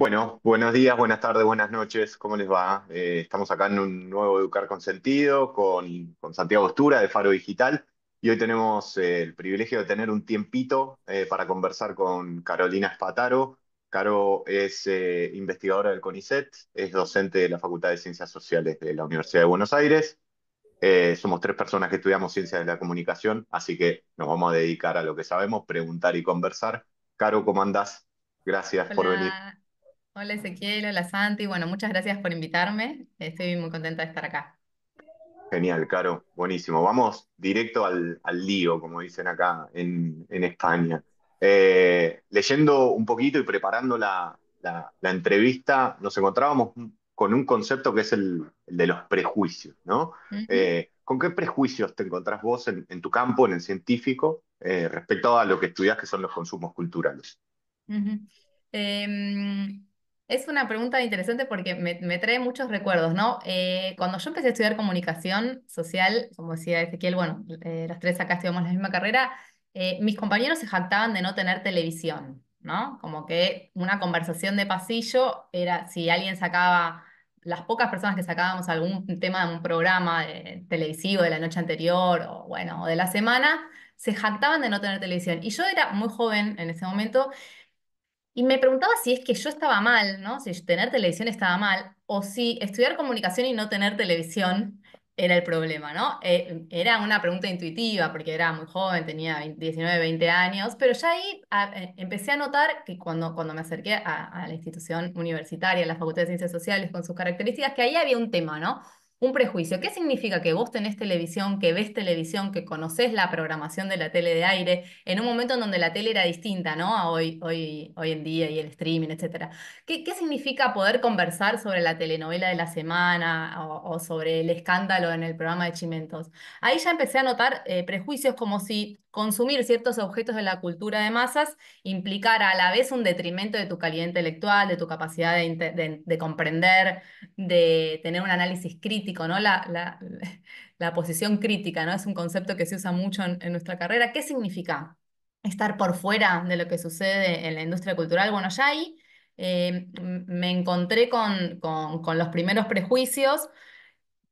Bueno, buenos días, buenas tardes, buenas noches, ¿cómo les va? Estamos acá en un nuevo Educar con Sentido con Santiago Ostura de Faro Digital y hoy tenemos el privilegio de tener un tiempito para conversar con Carolina Spataro. Caro es investigadora del CONICET, es docente de la Facultad de Ciencias Sociales de la Universidad de Buenos Aires. Somos tres personas que estudiamos Ciencias de la Comunicación, así que nos vamos a dedicar a lo que sabemos, preguntar y conversar. Caro, ¿cómo andás? Gracias por venir. Hola, hola Ezequiel, hola Santi. Bueno, muchas gracias por invitarme. Estoy muy contenta de estar acá. Genial, Caro, buenísimo. Vamos directo al lío, como dicen acá en España. Leyendo un poquito y preparando la entrevista, nos encontrábamos con un concepto que es el de los prejuicios, ¿no? Ujú, ¿Con qué prejuicios te encontrás vos en tu campo, en el científico, respecto a lo que estudiás, que son los consumos culturales? ujú. Em, es una pregunta interesante porque me trae muchos recuerdos, ¿no? Cuando yo empecé a estudiar comunicación social, como decía Ezequiel, bueno, los tres acá estudiamos la misma carrera, mis compañeros se jactaban de no tener televisión, ¿no? Como que una conversación de pasillo era si alguien sacaba, las pocas personas que sacábamos algún tema de un programa televisivo de la noche anterior o bueno, o de la semana, se jactaban de no tener televisión. Y yo era muy joven en ese momento y me preguntaba si es que yo estaba mal, ¿no? Si tener televisión estaba mal, o si estudiar comunicación y no tener televisión era el problema, ¿no? Era una pregunta intuitiva, porque era muy joven, tenía 19, 20 años, pero ya ahí empecé a notar que cuando me acerqué a la institución universitaria, a la Facultad de Ciencias Sociales, con sus características, que ahí había un tema, ¿no? Un prejuicio. ¿Qué significa que vos tenés televisión, que ves televisión, que conocés la programación de la tele de aire? En un momento en donde la tele era distinta, ¿no? A hoy en día y el streaming, etcétera. ¿Qué significa poder conversar sobre la telenovela de la semana o sobre el escándalo en el programa de Chimentos? Ahí ya empecé a notar prejuicios como si consumir ciertos objetos de la cultura de masas implicara a la vez un detrimento de tu calidad intelectual, de tu capacidad de comprender, de tener un análisis crítico, ¿no? La posición crítica, ¿no? Es un concepto que se usa mucho en nuestra carrera. ¿Qué significa estar por fuera de lo que sucede en la industria cultural? Bueno, ya ahí me encontré con los primeros prejuicios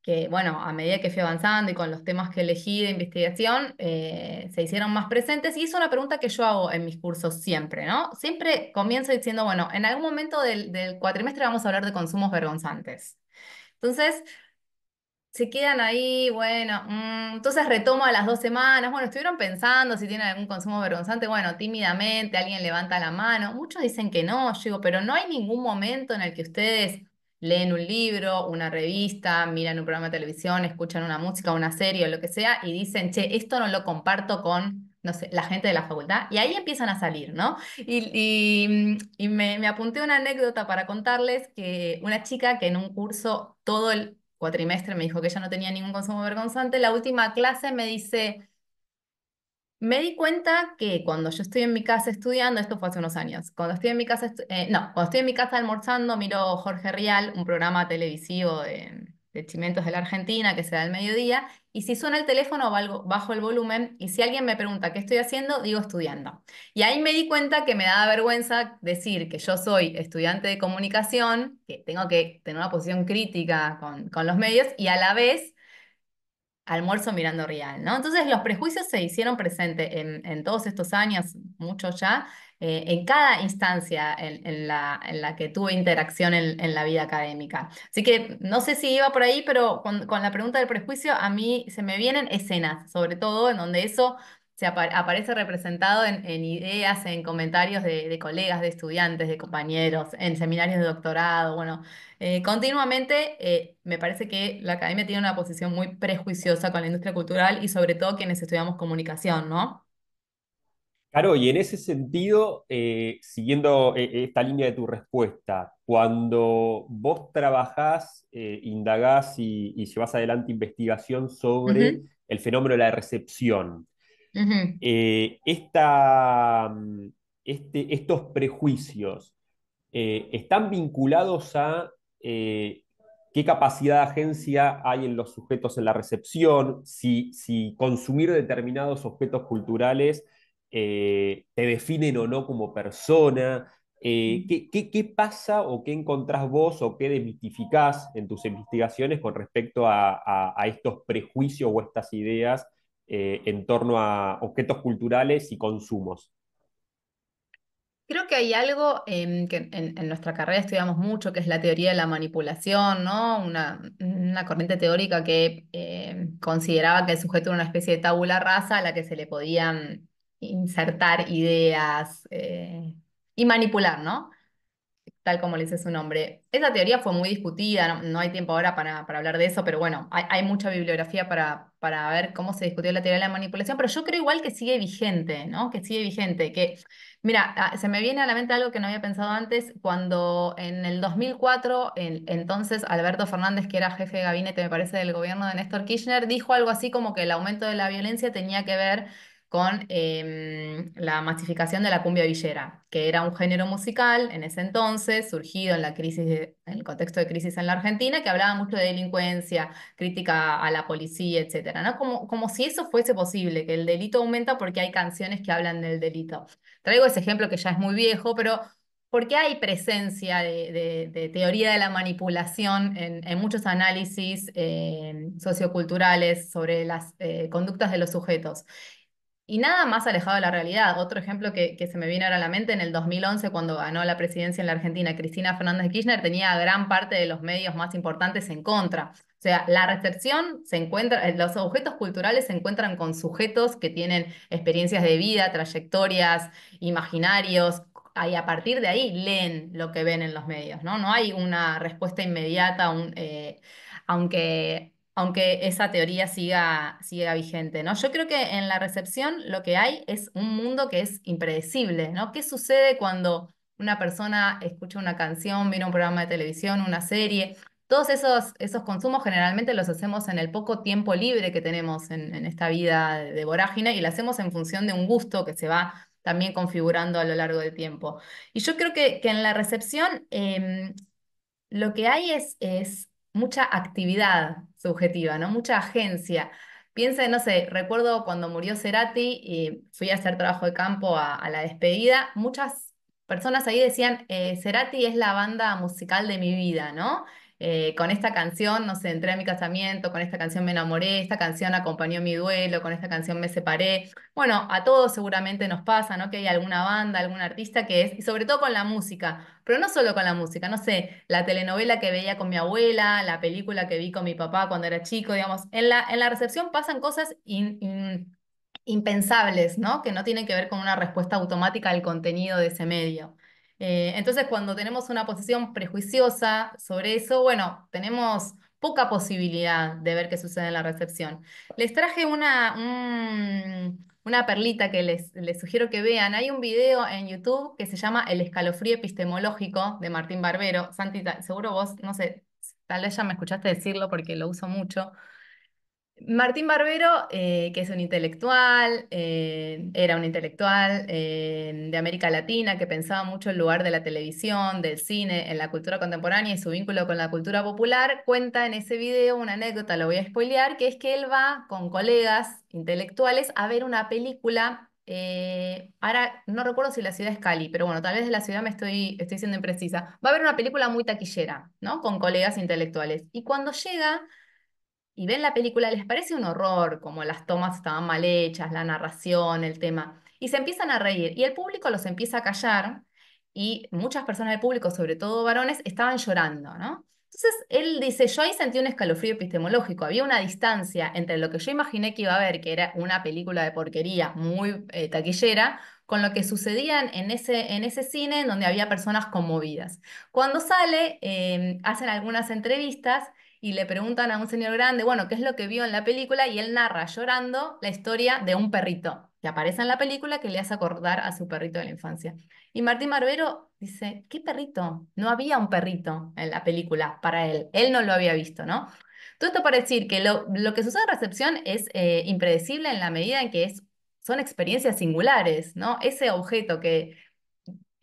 que, bueno, a medida que fui avanzando y con los temas que elegí de investigación, se hicieron más presentes. Y es una pregunta que yo hago en mis cursos siempre, ¿no? Siempre comienzo diciendo, bueno, en algún momento del cuatrimestre vamos a hablar de consumos vergonzantes. Entonces, se quedan ahí, bueno, entonces retomo a las 2 semanas, bueno, estuvieron pensando si tienen algún consumo vergonzante, bueno, tímidamente alguien levanta la mano, muchos dicen que no, yo digo, pero no hay ningún momento en el que ustedes leen un libro, una revista, miran un programa de televisión, escuchan una música, una serie o lo que sea y dicen, che, esto no lo comparto con, no sé, la gente de la facultad, y ahí empiezan a salir, ¿no? Y me apunté una anécdota para contarles que una chica que en un curso todo el cuatrimestre me dijo que ella no tenía ningún consumo vergonzante. La última clase me dice, me di cuenta que cuando yo estoy en mi casa estudiando, esto fue hace unos años, cuando estoy en mi casa, no, cuando estoy en mi casa almorzando, miro Jorge Rial, un programa televisivo de Chimentos de la Argentina que se da al mediodía, y si suena el teléfono bajo el volumen, y si alguien me pregunta qué estoy haciendo, digo estudiando. Y ahí me di cuenta que me daba vergüenza decir que yo soy estudiante de comunicación, que tengo que tener una posición crítica con los medios, y a la vez almuerzo mirando Real, ¿no? Entonces los prejuicios se hicieron presentes en todos estos años, muchos ya, en cada instancia en la que tuve interacción en la vida académica. Así que no sé si iba por ahí, pero con la pregunta del prejuicio a mí se me vienen escenas, sobre todo en donde eso aparece representado en ideas, en comentarios de colegas, de estudiantes, de compañeros, en seminarios de doctorado, bueno. Continuamente, me parece que la academia tiene una posición muy prejuiciosa con la industria cultural y sobre todo quienes estudiamos comunicación, ¿no? Claro, y en ese sentido, siguiendo esta línea de tu respuesta, cuando vos trabajás, indagás y llevas adelante investigación sobre Ujú, el fenómeno de la recepción, ujú. estos prejuicios están vinculados a qué capacidad de agencia hay en los sujetos en la recepción, si consumir determinados objetos culturales te definen o no como persona. ¿Qué pasa o qué encontrás vos o qué desmitificás en tus investigaciones con respecto a estos prejuicios o estas ideas en torno a objetos culturales y consumos? Creo que hay algo que en nuestra carrera estudiamos mucho, que es la teoría de la manipulación, ¿no? Una corriente teórica que consideraba que el sujeto era una especie de tabula rasa a la que se le podían insertar ideas y manipular, ¿no? Tal como le dice su nombre. Esa teoría fue muy discutida, no hay tiempo ahora para hablar de eso, pero bueno, hay mucha bibliografía para ver cómo se discutió la teoría de la manipulación, pero yo creo igual que sigue vigente, ¿no? Que sigue vigente, que, mira, se me viene a la mente algo que no había pensado antes, cuando en el 2004, entonces Alberto Fernández, que era jefe de gabinete, me parece, del gobierno de Néstor Kirchner, dijo algo así como que el aumento de la violencia tenía que ver con la masificación de la cumbia villera, que era un género musical en ese entonces, surgido en la crisis en el contexto de crisis en la Argentina, que hablaba mucho de delincuencia, crítica a la policía, etcétera, ¿no? Como si eso fuese posible, que el delito aumenta porque hay canciones que hablan del delito. Traigo ese ejemplo que ya es muy viejo, pero porque hay presencia de teoría de la manipulación en muchos análisis socioculturales sobre las conductas de los sujetos. Y nada más alejado de la realidad. Otro ejemplo que se me viene ahora a la mente, en el 2011, cuando ganó la presidencia en la Argentina, Cristina Fernández de Kirchner tenía gran parte de los medios más importantes en contra. O sea, la recepción se encuentra, los objetos culturales se encuentran con sujetos que tienen experiencias de vida, trayectorias, imaginarios, y a partir de ahí leen lo que ven en los medios, ¿no? No hay una respuesta inmediata, aunque esa teoría siga vigente, ¿no? Yo creo que en la recepción lo que hay es un mundo que es impredecible, ¿no? ¿Qué sucede cuando una persona escucha una canción, mira un programa de televisión, una serie? Todos esos consumos generalmente los hacemos en el poco tiempo libre que tenemos en esta vida de vorágine y lo hacemos en función de un gusto que se va también configurando a lo largo del tiempo. Y yo creo que en la recepción lo que hay es mucha actividad subjetiva, ¿no? Mucha agencia. Piensa, no sé, recuerdo cuando murió Cerati y fui a hacer trabajo de campo a la despedida, muchas personas ahí decían, Cerati es la banda musical de mi vida, ¿no? Con esta canción, no sé, entré a mi casamiento, con esta canción me enamoré, esta canción acompañó mi duelo, con esta canción me separé. Bueno, a todos seguramente nos pasa, ¿no? Que hay alguna banda, algún artista que es, y sobre todo con la música, pero no solo con la música, no sé, la telenovela que veía con mi abuela, la película que vi con mi papá cuando era chico, digamos, en la recepción pasan cosas impensables, ¿no? Que no tienen que ver con una respuesta automática al contenido de ese medio. Entonces, cuando tenemos una posición prejuiciosa sobre eso, bueno, tenemos poca posibilidad de ver qué sucede en la recepción. Les traje una perlita que les sugiero que vean. Hay un video en YouTube que se llama El escalofrío epistemológico de Martín Barbero. Santi, seguro vos, no sé, tal vez ya me escuchaste decirlo porque lo uso mucho. Martín Barbero, que es un intelectual, era un intelectual de América Latina que pensaba mucho el lugar de la televisión, del cine, en la cultura contemporánea y su vínculo con la cultura popular, cuenta en ese video una anécdota, lo voy a spoilear, que es que él va con colegas intelectuales a ver una película, ahora no recuerdo si la ciudad es Cali, pero bueno, tal vez de la ciudad estoy siendo imprecisa, va a ver una película muy taquillera, ¿no? Con colegas intelectuales. Y cuando llega y ven la película, les parece un horror, como las tomas estaban mal hechas, la narración, el tema, y se empiezan a reír, y el público los empieza a callar, y muchas personas del público, sobre todo varones, estaban llorando, ¿no? Entonces él dice, yo ahí sentí un escalofrío epistemológico, había una distancia entre lo que yo imaginé que iba a ver, que era una película de porquería muy taquillera, con lo que sucedía en ese cine en donde había personas conmovidas. Cuando sale, hacen algunas entrevistas y le preguntan a un señor grande, bueno, ¿qué es lo que vio en la película? Y él narra llorando la historia de un perrito que aparece en la película que le hace acordar a su perrito de la infancia. Y Martín Barbero dice, ¿qué perrito? No había un perrito en la película para él. Él no lo había visto, ¿no? Todo esto para decir que lo que sucede en recepción es impredecible en la medida en que son experiencias singulares, ¿no? Ese objeto que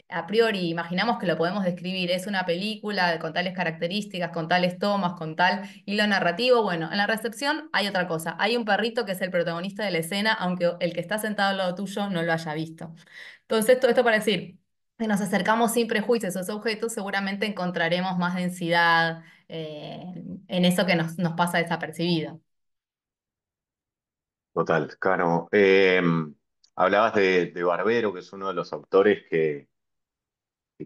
a priori imaginamos que lo podemos describir, es una película con tales características, con tales tomas, con tal hilo narrativo. Bueno, en la recepción hay otra cosa. Hay un perrito que es el protagonista de la escena, aunque el que está sentado al lado tuyo no lo haya visto. Entonces, todo esto para decir, Si nos acercamos sin prejuicios a esos objetos, seguramente encontraremos más densidad en eso que nos pasa desapercibido. Total, claro. Hablabas de Barbero, que es uno de los autores que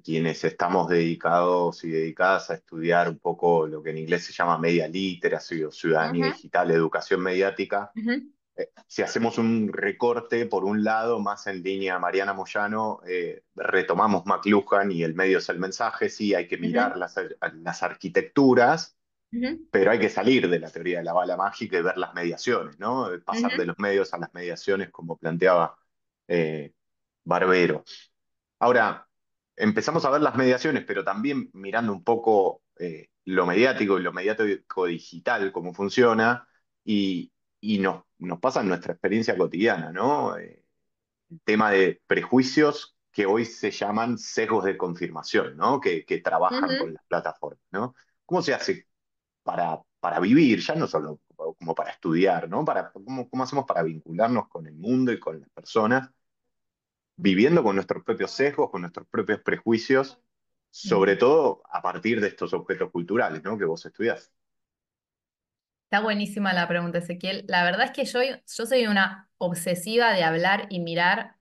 quienes estamos dedicados y dedicadas a estudiar un poco lo que en inglés se llama media literacy o ciudadanía Ujú, digital, educación mediática. ujú, Si hacemos un recorte, por un lado, más en línea Mariana Moyano, retomamos McLuhan y el medio es el mensaje, sí, hay que mirar ujú, las arquitecturas, ujú, pero hay que salir de la teoría de la bala mágica y ver las mediaciones, ¿no? Pasar de ujú, los medios a las mediaciones, como planteaba eh, Barbero. Ahora, empezamos a ver las mediaciones, pero también mirando un poco lo mediático y lo mediático digital, cómo funciona, y nos pasa en nuestra experiencia cotidiana, ¿no? El tema de prejuicios que hoy se llaman sesgos de confirmación, ¿no? Que trabajan con ujú. las plataformas, ¿no? ¿Cómo se hace para vivir, ya no solo como para estudiar, ¿no? ¿Cómo hacemos para vincularnos con el mundo y con las personas, viviendo con nuestros propios sesgos, con nuestros propios prejuicios, sobre todo a partir de estos objetos culturales, ¿no? Que vos estudiás. Está buenísima la pregunta, Ezequiel. La verdad es que yo soy una obsesiva de hablar y mirar,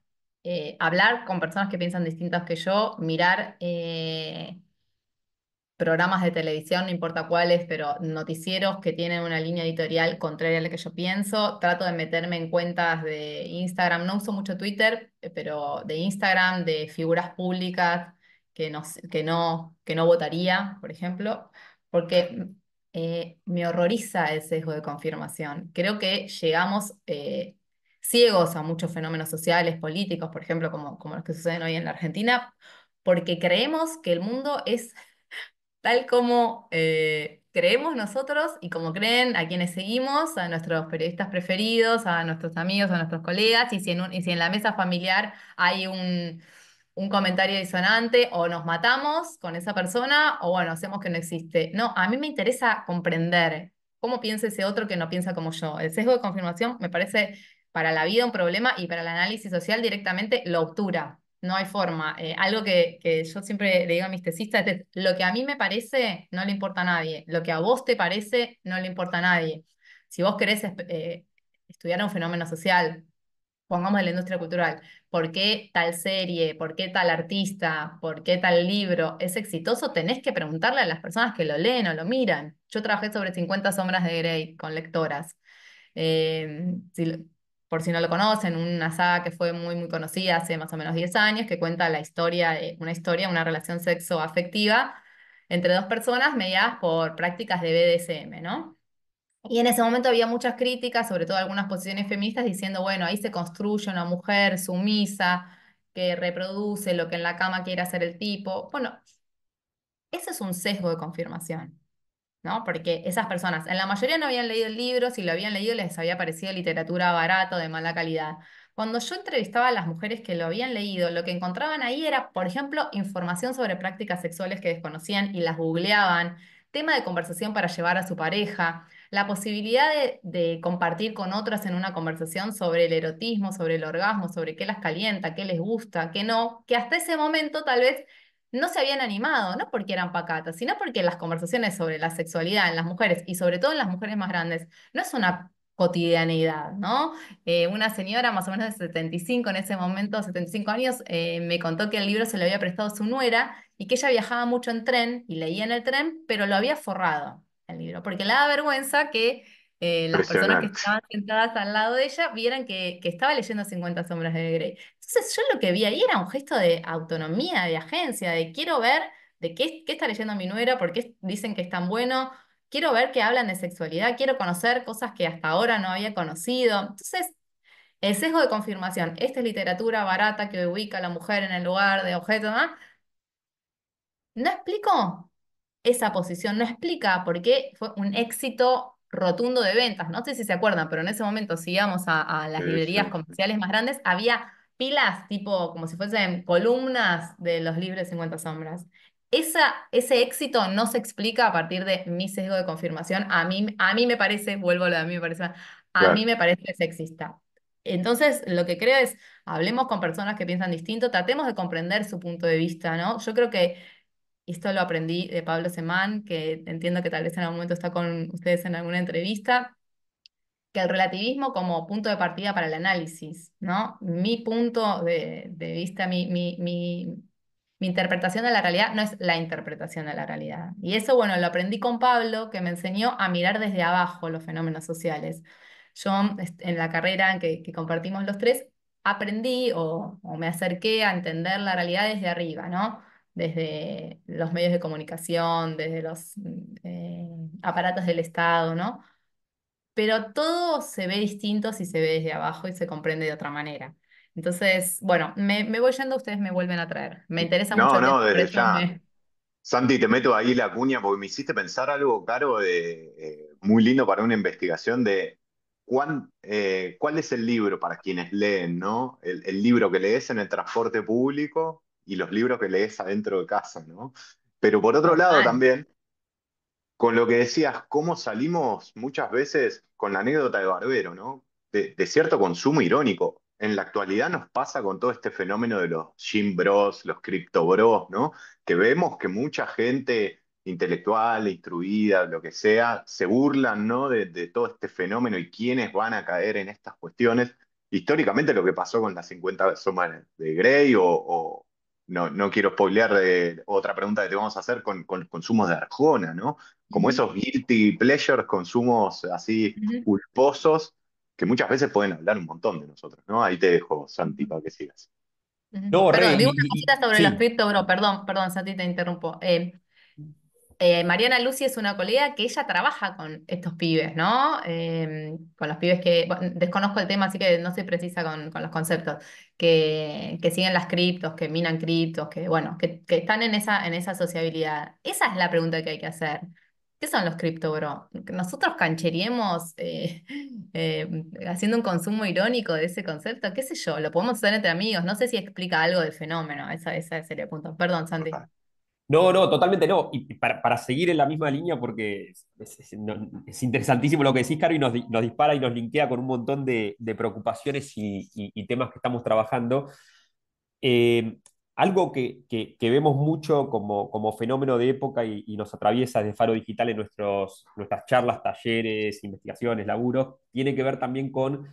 hablar con personas que piensan distintas que yo, mirar programas de televisión, no importa cuáles, pero noticieros que tienen una línea editorial contraria a la que yo pienso. Trato de meterme en cuentas de Instagram. No uso mucho Twitter, pero de Instagram, de figuras públicas que no votaría, por ejemplo, porque me horroriza el sesgo de confirmación. Creo que llegamos ciegos a muchos fenómenos sociales, políticos, por ejemplo, como los que suceden hoy en la Argentina, porque creemos que el mundo es tal como creemos nosotros y como creen a quienes seguimos, a nuestros periodistas preferidos, a nuestros amigos, a nuestros colegas, y si en la mesa familiar hay un comentario disonante, o nos matamos con esa persona, o bueno, hacemos que no existe. No, a mí me interesa comprender cómo piensa ese otro que no piensa como yo. El sesgo de confirmación me parece para la vida un problema y para el análisis social directamente lo obtura. No hay forma. Algo que yo siempre le digo a mis tesistas es, lo que a mí me parece no le importa a nadie, lo que a vos te parece no le importa a nadie. Si vos querés estudiar un fenómeno social, pongamos de la industria cultural, ¿por qué tal serie, por qué tal artista, por qué tal libro es exitoso? Tenés que preguntarle a las personas que lo leen o lo miran. Yo trabajé sobre 50 sombras de Grey con lectoras. Eh, si lo- por si no lo conocen, una saga que fue muy, muy conocida hace más o menos 10 años, que cuenta la historia, una relación sexoafectiva entre dos personas mediadas por prácticas de BDSM, ¿no? Y en ese momento había muchas críticas, sobre todo algunas posiciones feministas, diciendo, bueno, ahí se construye una mujer sumisa que reproduce lo que en la cama quiere hacer el tipo. Bueno, eso es un sesgo de confirmación. ¿No? Porque esas personas, en la mayoría no habían leído el libro, si lo habían leído les había parecido literatura barata o de mala calidad. Cuando yo entrevistaba a las mujeres que lo habían leído, lo que encontraban ahí era, por ejemplo, información sobre prácticas sexuales que desconocían y las googleaban, tema de conversación para llevar a su pareja, la posibilidad de compartir con otras en una conversación sobre el erotismo, sobre el orgasmo, sobre qué las calienta, qué les gusta, qué no, que hasta ese momento tal vez no se habían animado, no porque eran pacatas, sino porque las conversaciones sobre la sexualidad en las mujeres y sobre todo en las mujeres más grandes no es una cotidianidad, ¿no? Una señora más o menos de 75 en ese momento, 75 años, me contó que el libro se lo había prestado su nuera y que ella viajaba mucho en tren y leía en el tren, pero lo había forrado el libro, porque le da vergüenza que las personas que Impresionante. estaban sentadas al lado de ella vieran que estaba leyendo 50 sombras de Grey. Entonces yo lo que vi ahí era un gesto de autonomía, de agencia, de quiero ver de qué está leyendo mi nuera, por qué dicen que es tan bueno, quiero ver que hablan de sexualidad, quiero conocer cosas que hasta ahora no había conocido. Entonces, el sesgo de confirmación, esta es literatura barata que ubica a la mujer en el lugar de objeto, ¿no? No explico esa posición, no explica por qué fue un éxito rotundo de ventas. No sé si se acuerdan, pero en ese momento, si íbamos a las Sí, librerías sí, comerciales más grandes, había pilas tipo como si fuesen columnas de los libros de 50 sombras. Ese éxito no se explica a partir de mi sesgo de confirmación. A mí me parece, vuelvo a lo de a mí me parece, a mí claro. me parece sexista. Entonces, lo que creo es, hablemos con personas que piensan distinto, tratemos de comprender su punto de vista, ¿no? Yo creo que esto lo aprendí de Pablo Semán, que entiendo que tal vez en algún momento está con ustedes en alguna entrevista, que el relativismo como punto de partida para el análisis, ¿no? Mi punto de vista, mi interpretación de la realidad no es la interpretación de la realidad. Y eso, bueno, lo aprendí con Pablo, que me enseñó a mirar desde abajo los fenómenos sociales. Yo, en la carrera que compartimos los tres, aprendí o me acerqué a entender la realidad desde arriba, ¿no? Desde los medios de comunicación, desde los aparatos del Estado, ¿no? Pero todo se ve distinto si se ve desde abajo y se comprende de otra manera. Entonces, bueno, me voy yendo, ustedes me vuelven a traer. Me interesa mucho No, el tema, no, por desde eso ya. Santi, te meto ahí la cuña porque me hiciste pensar algo, Caro, muy lindo para una investigación de cuál es el libro para quienes leen, ¿no? El libro que lees en el transporte público y los libros que lees adentro de casa, ¿no? Pero por otro lado total. también, con lo que decías, cómo salimos muchas veces con la anécdota de Barbero, ¿no? De cierto consumo irónico. En la actualidad nos pasa con todo este fenómeno de los gym bros, los cripto bros, ¿no? Que vemos que mucha gente intelectual, instruida, lo que sea, se burlan, ¿no? De todo este fenómeno y quiénes van a caer en estas cuestiones. Históricamente lo que pasó con las 50 sombras de Grey no, no quiero spoilear otra pregunta que te vamos a hacer con consumos de Arjona, ¿no? Como Ujú, esos guilty pleasures, consumos así ujú, culposos, que muchas veces pueden hablar un montón de nosotros, ¿no? Ahí te dejo, Santi, ujú, para que sigas. ujú. No, re, Perdón, digo una cosita sobre los sí. cripto, bro. Perdón, perdón, Santi, te interrumpo. Mariana Lucy es una colega que ella trabaja con estos pibes, ¿no? Con los pibes que, bueno, desconozco el tema, así que no soy precisa con los conceptos, que siguen las criptos, que minan criptos, que, bueno, que están en esa sociabilidad. Esa es la pregunta que hay que hacer. ¿Qué son los cripto, bro? Que nosotros cancheríamos haciendo un consumo irónico de ese concepto, qué sé yo, lo podemos hacer entre amigos, no sé si explica algo del fenómeno, ese sería el punto. Perdón, Santi. Total. No, no, totalmente no. Y para seguir en la misma línea, porque es interesantísimo lo que decís, Caro, y nos dispara y nos linkea con un montón de preocupaciones y temas que estamos trabajando. Eh, Algo que vemos mucho como fenómeno de época y nos atraviesa desde Faro Digital en nuestras charlas, talleres, investigaciones, laburos, tiene que ver también con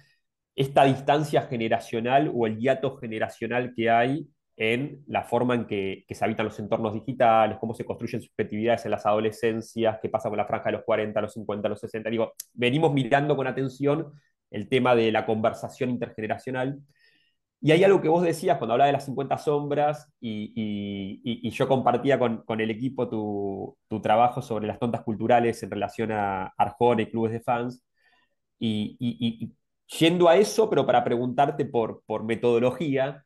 esta distancia generacional o el hiato generacional que hay en la forma en que se habitan los entornos digitales, cómo se construyen subjetividades en las adolescencias, qué pasa con la franja de los 40, los 50, los 60. Digo, venimos mirando con atención el tema de la conversación intergeneracional. Y hay algo que vos decías cuando hablaba de las 50 sombras y yo compartía con el equipo tu trabajo sobre las tontas culturales en relación a Arjona y clubes de fans. Y yendo a eso, pero para preguntarte por metodología,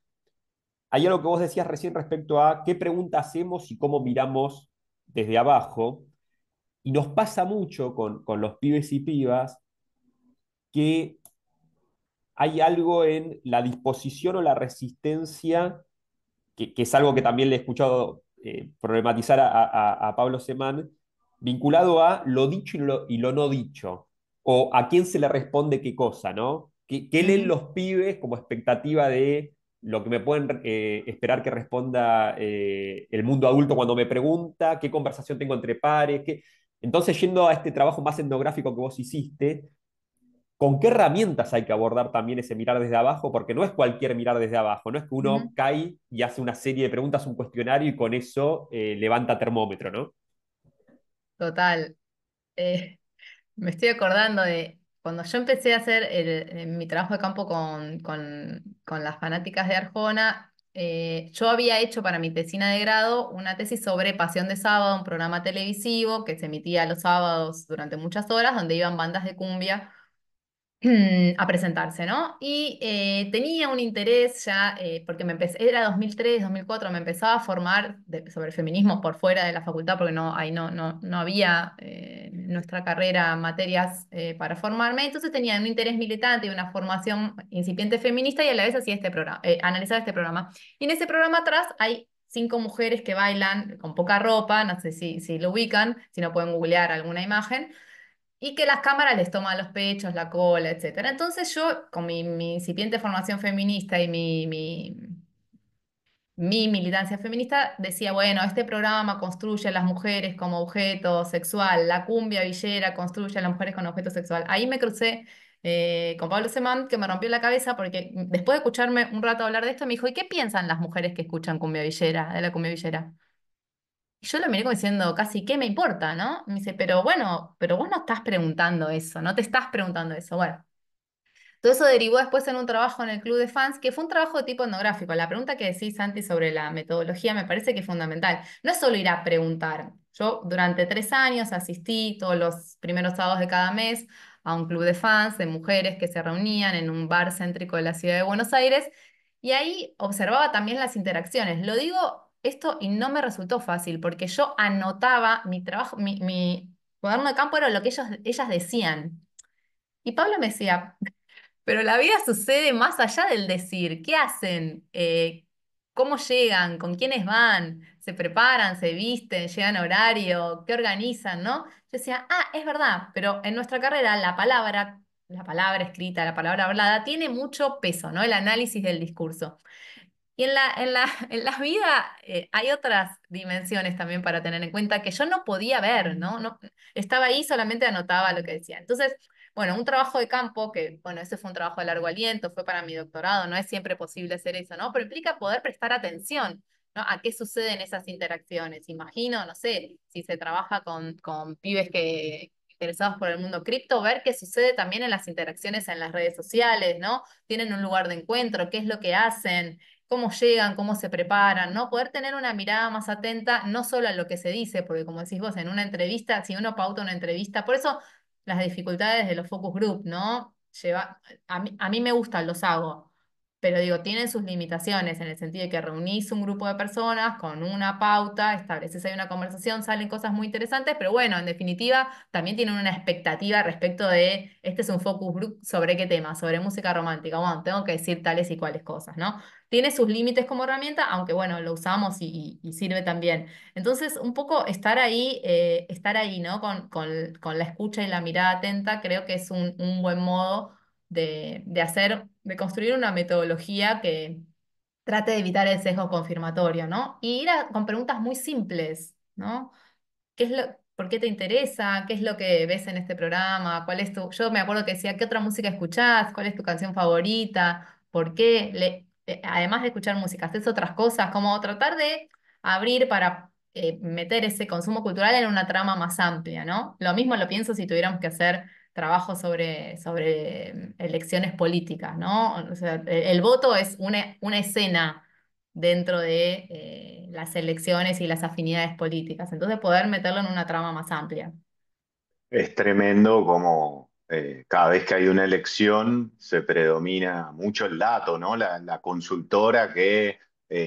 hay algo que vos decías recién respecto a qué pregunta hacemos y cómo miramos desde abajo. Y nos pasa mucho con los pibes y pibas que hay algo en la disposición o la resistencia, que es algo que también le he escuchado problematizar a Pablo Semán, vinculado a lo dicho y lo no dicho, o a quién se le responde qué cosa, ¿no? ¿Qué leen Ujú, los pibes como expectativa de lo que me pueden esperar que responda el mundo adulto cuando me pregunta? ¿Qué conversación tengo entre pares? Entonces, yendo a este trabajo más etnográfico que vos hiciste, ¿con qué herramientas hay que abordar también ese mirar desde abajo? Porque no es cualquier mirar desde abajo, no es que ujú. uno cae y hace una serie de preguntas, un cuestionario y con eso levanta termómetro, ¿no? Total. Eh, Me estoy acordando de cuando yo empecé a hacer mi trabajo de campo con las fanáticas de Arjona. Yo había hecho para mi tesina de grado una tesis sobre Pasión de Sábado, un programa televisivo que se emitía los sábados durante muchas horas, donde iban bandas de cumbia a presentarse, ¿no? Y tenía un interés ya, porque era 2003, 2004, me empezaba a formar sobre feminismo por fuera de la facultad, porque no, ahí no había en nuestra carrera materias para formarme, entonces tenía un interés militante y una formación incipiente feminista y a la vez hacía este programa, analizaba este programa. Y en ese programa atrás hay 5 mujeres que bailan con poca ropa, no sé si lo ubican, si no pueden googlear alguna imagen y que las cámaras les toman los pechos, la cola, etcétera. Entonces yo, con mi incipiente formación feminista y mi militancia feminista, decía, bueno, este programa construye a las mujeres como objeto sexual, la cumbia villera construye a las mujeres como objeto sexual. Ahí me crucé con Pablo Semán, que me rompió la cabeza porque después de escucharme un rato hablar de esto, me dijo, ¿y qué piensan las mujeres que escuchan cumbia villera, de la cumbia villera? Y yo lo miré como diciendo, casi, ¿qué me importa, no? Me dice, pero bueno, pero vos no estás preguntando eso, no te estás preguntando eso. Bueno. Todo eso derivó después en un trabajo en el Club de Fans, que fue un trabajo de tipo etnográfico. La pregunta que decís, Santi, sobre la metodología me parece que es fundamental. No es solo ir a preguntar. Yo durante 3 años asistí todos los primeros sábados de cada mes a un club de fans de mujeres que se reunían en un bar céntrico de la ciudad de Buenos Aires y ahí observaba también las interacciones. Lo digo esto y no me resultó fácil porque yo anotaba mi trabajo, mi cuaderno de campo era lo que ellas decían. Y Pablo me decía, pero la vida sucede más allá del decir. ¿Qué hacen? ¿Cómo llegan? ¿Con quiénes van? ¿Se preparan? ¿Se visten? ¿Llegan a horario? ¿Qué organizan? ¿No? Yo decía, ah, es verdad, pero en nuestra carrera la palabra escrita, la palabra hablada, tiene mucho peso, ¿no? El análisis del discurso. Y en la vida hay otras dimensiones también para tener en cuenta que yo no podía ver, ¿no? No, estaba ahí, solamente anotaba lo que decía. Entonces, bueno, un trabajo de campo, que, bueno, ese fue un trabajo de largo aliento, fue para mi doctorado, no es siempre posible hacer eso, ¿no? Pero implica poder prestar atención, ¿no? A qué sucede en esas interacciones. Imagino, no sé, si se trabaja con pibes que interesados por el mundo cripto, ver qué sucede también en las interacciones en las redes sociales, ¿no? Tienen un lugar de encuentro, qué es lo que hacen, cómo llegan, cómo se preparan, ¿no? Poder tener una mirada más atenta, no solo a lo que se dice, porque como decís vos, en una entrevista, si uno pauta una entrevista, por eso las dificultades de los focus group, ¿no? A mí me gustan, los hago, pero digo, tienen sus limitaciones en el sentido de que reunís un grupo de personas con una pauta, estableces ahí una conversación, salen cosas muy interesantes, pero bueno, en definitiva, también tienen una expectativa respecto de, este es un focus group sobre qué tema, sobre música romántica, bueno, tengo que decir tales y cuales cosas, ¿no? Tiene sus límites como herramienta, aunque bueno, lo usamos y sirve también. Entonces, un poco estar ahí, ¿no? Con la escucha y la mirada atenta, creo que es un buen modo de construir una metodología que trate de evitar el sesgo confirmatorio, ¿no? Y con preguntas muy simples, ¿no? ¿Por qué te interesa? ¿Qué es lo que ves en este programa? Yo me acuerdo que decía, ¿qué otra música escuchás? ¿Cuál es tu canción favorita? ¿Por qué? Además de escuchar música, ¿haces otras cosas? Como tratar de abrir para meter ese consumo cultural en una trama más amplia, ¿no? Lo mismo lo pienso si tuviéramos que hacer trabajo sobre elecciones políticas, ¿no? O sea, el voto es una escena dentro de las elecciones y las afinidades políticas. Entonces, poder meterlo en una trama más amplia. Es tremendo como cada vez que hay una elección se predomina mucho el dato, ¿no? La consultora que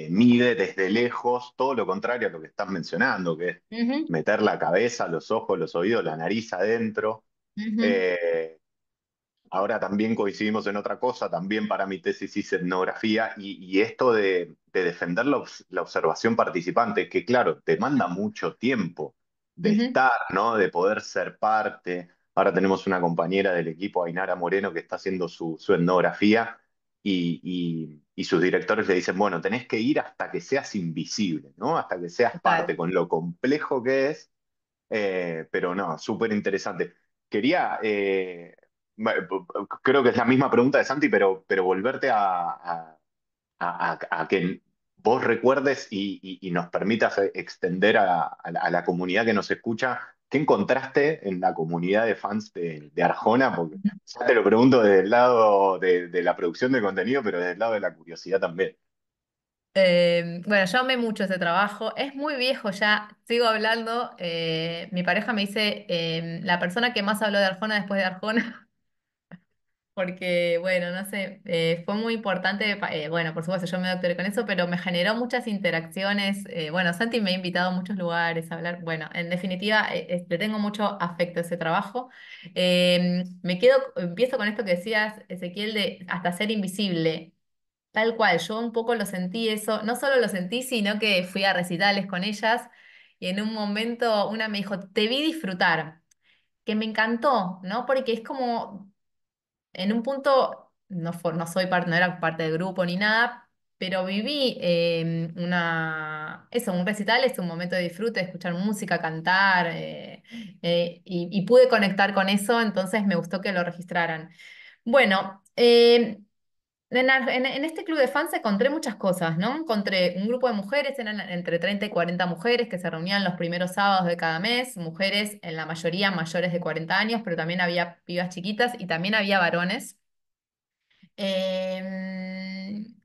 mide desde lejos todo lo contrario a lo que estás mencionando, que es Ujú, meter la cabeza, los ojos, los oídos, la nariz adentro. ujú. Eh, Ahora también coincidimos en otra cosa, también para mi tesis hice etnografía y esto de defender la observación participante, que claro, demanda mucho tiempo de Ujú. estar, ¿no? De poder ser parte. Ahora tenemos una compañera del equipo, Ainara Moreno, que está haciendo su etnografía y sus directores le dicen, bueno, tenés que ir hasta que seas invisible, ¿no? Hasta que seas parte, Total. con lo complejo que es, pero no, súper interesante. Quería, creo que es la misma pregunta de Santi, pero volverte a que vos recuerdes y nos permitas extender a la comunidad que nos escucha. ¿Qué encontraste en la comunidad de fans de Arjona? Porque ya te lo pregunto desde el lado de la producción de contenido, pero desde el lado de la curiosidad también. Bueno, yo amé mucho ese trabajo. Es muy viejo ya, sigo hablando. Mi pareja me dice, la persona que más habló de Arjona después de Arjona. Porque, bueno, no sé, fue muy importante, bueno, por supuesto, yo me doctoré con eso, pero me generó muchas interacciones. Bueno, Santi me ha invitado a muchos lugares a hablar. Bueno, en definitiva, le tengo mucho afecto a ese trabajo. Empiezo con esto que decías, Ezequiel, de hasta ser invisible. Tal cual, yo un poco lo sentí eso, no solo lo sentí, sino que fui a recitales con ellas y en un momento una me dijo, te vi disfrutar. que me encantó, ¿no? Porque es como, en un punto, no soy parte, no era parte del grupo ni nada, pero viví un recital es un momento de disfrute, de escuchar música, cantar, y pude conectar con eso, entonces me gustó que lo registraran. Bueno, en este club de fans encontré muchas cosas, ¿no? Encontré un grupo de mujeres, eran entre 30 y 40 mujeres que se reunían los primeros sábados de cada mes, mujeres en la mayoría mayores de 40 años, pero también había pibas chiquitas y también había varones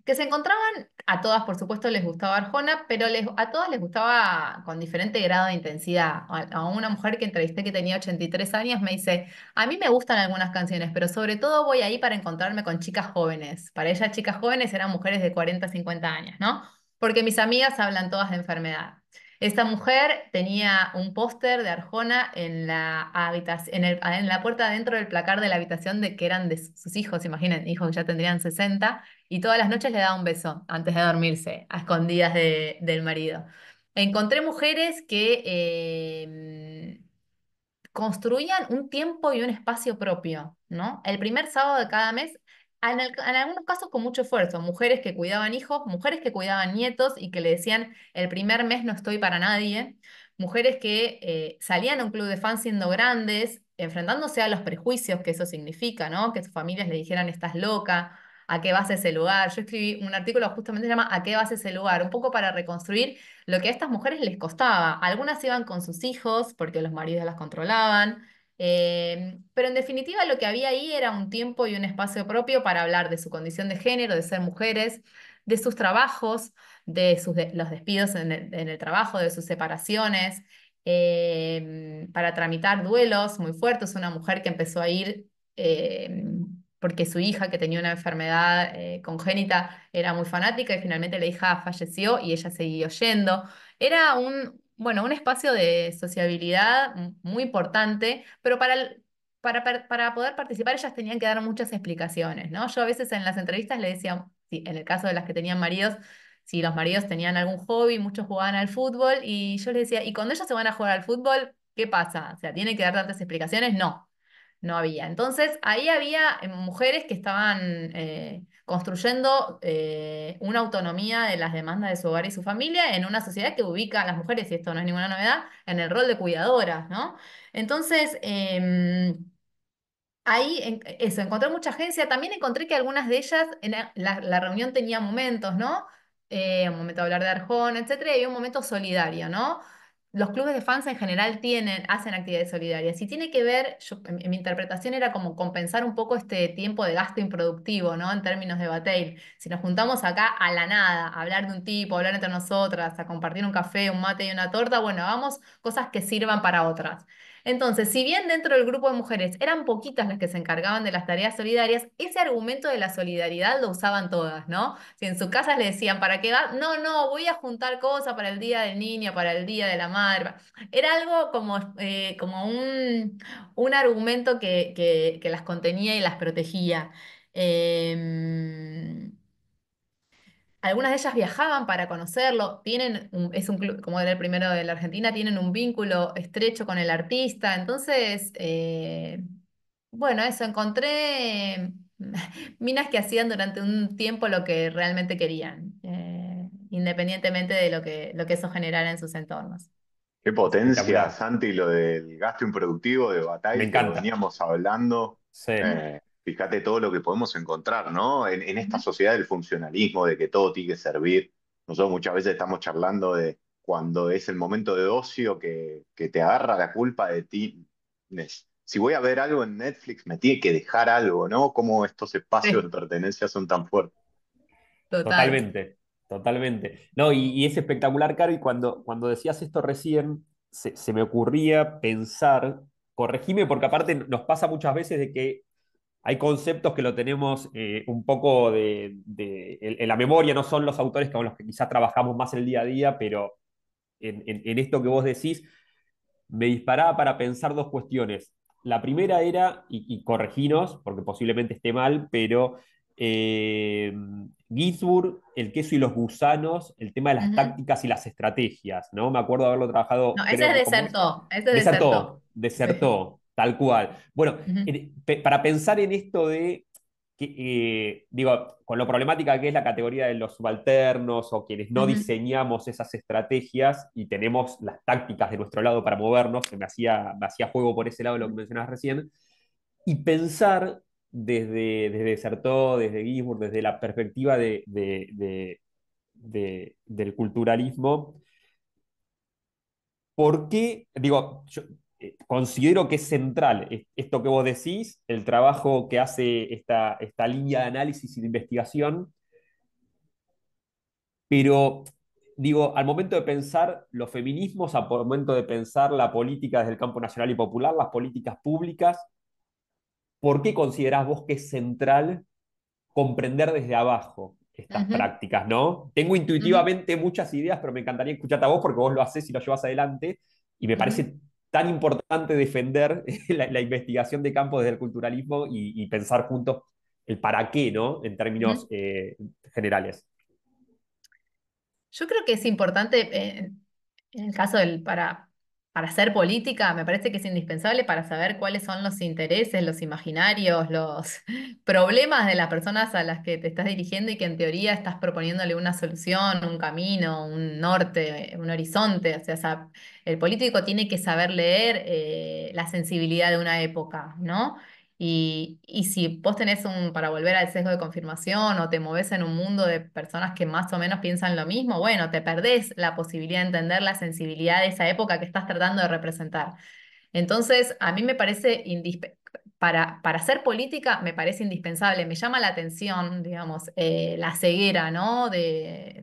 que se encontraban, a todas por supuesto les gustaba Arjona, pero a todas les gustaba con diferente grado de intensidad. A una mujer que entrevisté que tenía 83 años me dice, a mí me gustan algunas canciones, pero sobre todo voy ahí para encontrarme con chicas jóvenes. Para ella chicas jóvenes eran mujeres de 40, 50 años, ¿no? Porque mis amigas hablan todas de enfermedad. Esta mujer tenía un póster de Arjona en la habitación, en la puerta adentro del placar de la habitación de que eran de sus hijos, imaginen, hijos que ya tendrían 60, y todas las noches le daba un beso antes de dormirse, a escondidas del marido. Encontré mujeres que construían un tiempo y un espacio propio, ¿no? El primer sábado de cada mes, en algunos casos con mucho esfuerzo, mujeres que cuidaban hijos, mujeres que cuidaban nietos y que le decían, el primer mes no estoy para nadie, mujeres que salían a un club de fans siendo grandes, enfrentándose a los prejuicios que eso significa, ¿no? Que sus familias le dijeran, estás loca. ¿A qué vas a ese lugar? Yo escribí un artículo justamente se llama ¿A qué vas a ese lugar? Un poco para reconstruir lo que a estas mujeres les costaba. Algunas iban con sus hijos porque los maridos las controlaban, pero en definitiva lo que había ahí era un tiempo y un espacio propio para hablar de su condición de género, de ser mujeres, de sus trabajos, los despidos en el trabajo, de sus separaciones, para tramitar duelos muy fuertes. Una mujer que empezó a ir porque su hija, que tenía una enfermedad congénita, era muy fanática y finalmente la hija falleció y ella siguió yendo. Era un espacio de sociabilidad muy importante, pero para poder participar ellas tenían que dar muchas explicaciones, ¿no? Yo a veces en las entrevistas le decía, sí, en el caso de las que tenían maridos, si los maridos tenían algún hobby, muchos jugaban al fútbol, y yo les decía, ¿y cuando ellos se van a jugar al fútbol, qué pasa? O sea, ¿tienen que dar tantas explicaciones? No. No había. Entonces, ahí había mujeres que estaban construyendo una autonomía de las demandas de su hogar y su familia en una sociedad que ubica a las mujeres, y esto no es ninguna novedad, en el rol de cuidadoras, ¿no? Entonces, ahí, eso, encontré mucha agencia. También encontré que algunas de ellas, la reunión tenía momentos, ¿no? Un momento de hablar de Arjona, etcétera, y había un momento solidario, ¿no? Los clubes de fans en general hacen actividades solidarias y tiene que ver, en mi interpretación era como compensar un poco este tiempo de gasto improductivo, ¿no? En términos de Bataille. Si nos juntamos acá a la nada, a hablar de un tipo, a hablar entre nosotras, a compartir un café, un mate y una torta, bueno, hagamos cosas que sirvan para otras. Entonces, si bien dentro del grupo de mujeres eran poquitas las que se encargaban de las tareas solidarias, ese argumento de la solidaridad lo usaban todas, ¿no? Si en su casa le decían, ¿para qué va? No, no, voy a juntar cosas para el Día del Niño, para el Día de la Madre. Era algo como un argumento que las contenía y las protegía. Em, Algunas de ellas viajaban para conocerlo, es un club, como era el primero de la Argentina, tienen un vínculo estrecho con el artista. Entonces, bueno, eso, encontré minas que hacían durante un tiempo lo que realmente querían, independientemente de lo que eso generara en sus entornos. Qué potencia, Espectacular. Santi, lo del gasto improductivo de Me Bataille que lo encanta. veníamos hablando. Sí. Fíjate todo lo que podemos encontrar, ¿no? En esta Ujú. sociedad del funcionalismo, de que todo tiene que servir. Nosotros muchas veces estamos charlando de cuando es el momento de ocio que te agarra la culpa de ti. Si voy a ver algo en Netflix, me tiene que dejar algo, ¿no? Cómo estos espacios de Sí, pertenencia son tan fuertes. total. Totalmente, totalmente. No, y es espectacular, Caro, y cuando decías esto recién, se me ocurría pensar, corregime, porque aparte nos pasa muchas veces de que hay conceptos que lo tenemos un poco en la memoria, no son los autores con los que quizás trabajamos más el día a día, pero en esto que vos decís, me disparaba para pensar dos cuestiones. La primera era, y correginos, porque posiblemente esté mal, pero eh, Ginsburg, el queso y los gusanos, el tema de las Ujú. tácticas y las estrategias, ¿no? Me acuerdo de haberlo trabajado, No, ese creo es que con vos. desertó, ese es Desertó, desertó. Sí. desertó. Tal cual. Bueno, Ujú, para pensar en esto de, digo, con lo problemática que es la categoría de los subalternos o quienes no ujú, diseñamos esas estrategias y tenemos las tácticas de nuestro lado para movernos, que me hacía juego por ese lado lo que mencionabas recién, y pensar desde Certeau, desde Ginsburg, desde la perspectiva del culturalismo. ¿Por qué? Digo, yo considero que es central esto que vos decís, el trabajo que hace esta línea de análisis y de investigación, pero digo, al momento de pensar los feminismos, al momento de pensar la política desde el campo nacional y popular, las políticas públicas, ¿por qué considerás vos que es central comprender desde abajo estas ujú, prácticas, ¿no? Tengo ujú, intuitivamente muchas ideas, pero me encantaría escucharte a vos porque vos lo haces y lo llevas adelante, y me ujú, parece tan importante defender la investigación de campo desde el culturalismo y pensar juntos el para qué, ¿no? En términos ujú. generales. Yo creo que es importante, en el caso para hacer política, me parece que es indispensable para saber cuáles son los intereses, los imaginarios, los problemas de las personas a las que te estás dirigiendo y que en teoría estás proponiéndole una solución, un camino, un norte, un horizonte. O sea, el político tiene que saber leer la sensibilidad de una época, ¿no? Y si vos tenés para volver al sesgo de confirmación o te movés en un mundo de personas que más o menos piensan lo mismo, bueno, te perdés la posibilidad de entender la sensibilidad de esa época que estás tratando de representar. Entonces, a mí me parece, para hacer política, me parece indispensable, me llama la atención, digamos, la ceguera, ¿no?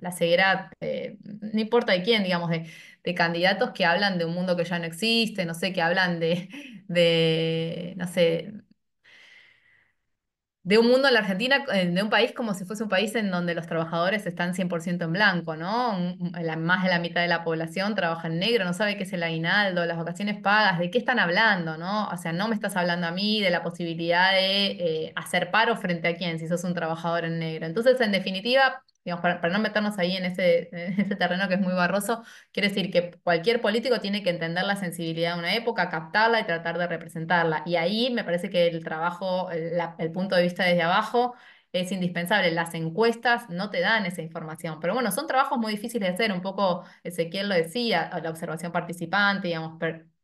La ceguera, no importa de quién, digamos, de candidatos que hablan de un mundo que ya no existe, no sé, que hablan no sé, de un mundo en la Argentina, de un país como si fuese un país en donde los trabajadores están 100% en blanco, ¿no? Más de la mitad de la población trabaja en negro, no sabe qué es el aguinaldo, las vacaciones pagas, ¿de qué están hablando, no? O sea, no me estás hablando a mí de la posibilidad de hacer paro frente a quién, si sos un trabajador en negro. Entonces, en definitiva, digamos, para no meternos ahí en ese terreno que es muy barroso, quiere decir que cualquier político tiene que entender la sensibilidad de una época, captarla y tratar de representarla. Y ahí me parece que el trabajo, el punto de vista desde abajo es indispensable. Las encuestas no te dan esa información, pero bueno, son trabajos muy difíciles de hacer. Un poco Ezequiel lo decía, la observación participante, digamos,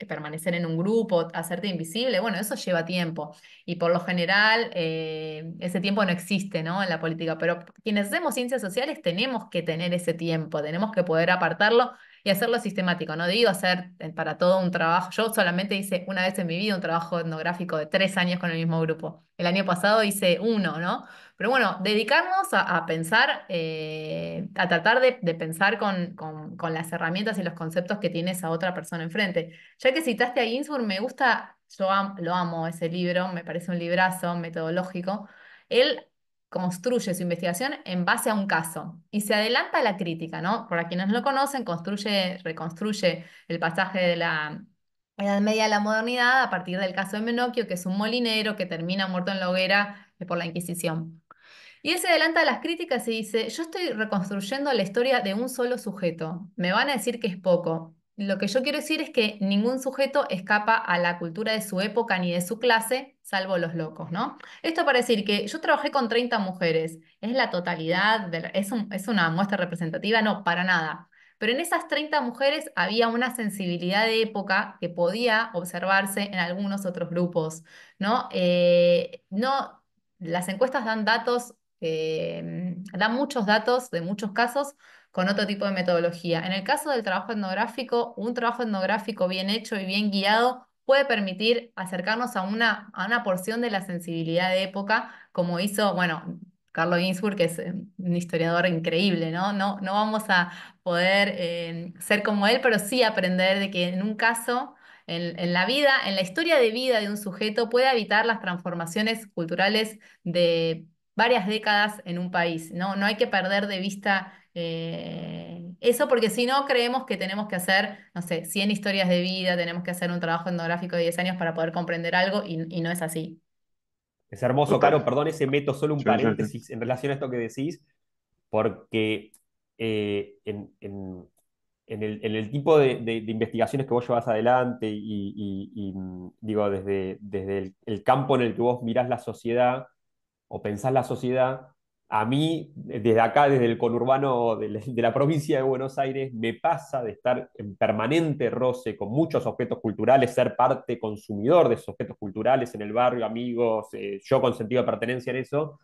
permanecer en un grupo, hacerte invisible, bueno, eso lleva tiempo. Y por lo general, ese tiempo no existe, ¿no? En la política, pero quienes hacemos ciencias sociales tenemos que tener ese tiempo, tenemos que poder apartarlo y hacerlo sistemático. No digo hacer para todo un trabajo. Yo solamente hice una vez en mi vida un trabajo etnográfico de 3 años con el mismo grupo. El año pasado hice uno, ¿no? Pero bueno, dedicarnos a pensar, a tratar de pensar con las herramientas y los conceptos que tiene esa otra persona enfrente. Ya que citaste a Ginsburg, me gusta, lo amo ese libro, me parece un librazo metodológico. Él construye su investigación en base a un caso y se adelanta a la crítica, ¿no? Para quienes no lo conocen, reconstruye el pasaje de la Edad Media a la modernidad a partir del caso de Menocchio, que es un molinero que termina muerto en la hoguera por la Inquisición. Y él se adelanta a las críticas y dice, yo estoy reconstruyendo la historia de un solo sujeto. Me van a decir que es poco. Lo que yo quiero decir es que ningún sujeto escapa a la cultura de su época ni de su clase, salvo los locos, ¿no? Esto para decir que yo trabajé con 30 mujeres. ¿Es la totalidad? ¿Es una muestra representativa? No, para nada. Pero en esas 30 mujeres había una sensibilidad de época que podía observarse en algunos otros grupos, ¿no? No, las encuestas dan datos, dan muchos datos de muchos casos con otro tipo de metodología. En el caso del trabajo etnográfico, un trabajo etnográfico bien hecho y bien guiado puede permitir acercarnos a una porción de la sensibilidad de época, como hizo, bueno, Carlo Ginzburg, que es un historiador increíble, ¿no? No vamos a poder ser como él, pero sí aprender de que en un caso en la vida, en la historia de vida de un sujeto, puede habitar las transformaciones culturales de varias décadas en un país, ¿no? No hay que perder de vista eso porque si no creemos que tenemos que hacer, no sé, 100 historias de vida, tenemos que hacer un trabajo etnográfico de 10 años para poder comprender algo y no es así. Es hermoso, Total. Caro, perdón, ese meto solo un Sí, sí, sí. paréntesis en relación a esto que decís, porque eh, en, en- en el tipo de investigaciones que vos llevas adelante digo, desde el campo en el que vos mirás la sociedad o pensás la sociedad, a mí, desde acá, desde el conurbano de la provincia de Buenos Aires, me pasa de estar en permanente roce con muchos objetos culturales, ser parte consumidor de esos objetos culturales en el barrio, amigos, yo con sentido de pertenencia en eso.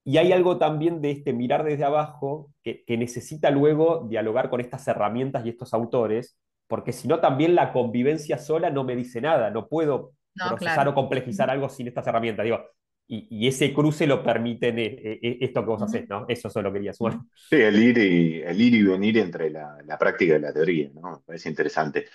Y hay algo también de este mirar desde abajo que necesita luego dialogar con estas herramientas y estos autores, porque si no también la convivencia sola no me dice nada, no puedo No, procesar o claro. complejizar Ujú, algo sin estas herramientas. Digo, y ese cruce lo permiten esto que vos hacés, ujú, ¿no? Eso solo quería sumar. ujú, Sí, el ir y venir entre la práctica y la teoría, ¿no? Me parece interesante.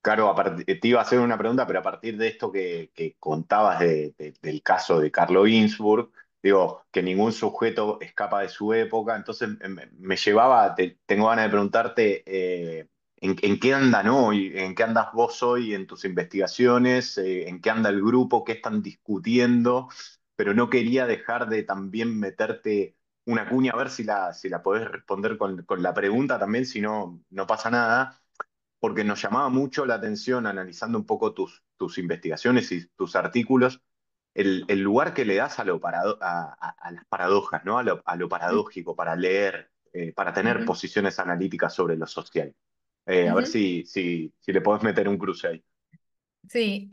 Caro, te iba a hacer una pregunta, pero a partir de esto que contabas del caso de Carlo Ginzburg, digo, que ningún sujeto escapa de su época, entonces me llevaba, tengo ganas de preguntarte, en qué andan hoy? ¿En qué andas vos hoy en tus investigaciones? ¿En qué anda el grupo? ¿Qué están discutiendo? Pero no quería dejar de también meterte una cuña, a ver si la podés responder con la pregunta también, si no, no pasa nada, porque nos llamaba mucho la atención, analizando un poco tus investigaciones y tus artículos, el lugar que le das a las paradojas, ¿no? A lo paradójico, para leer, para tener ujú, posiciones analíticas sobre lo social. A ver ujú. si le podés meter un cruce ahí. Sí,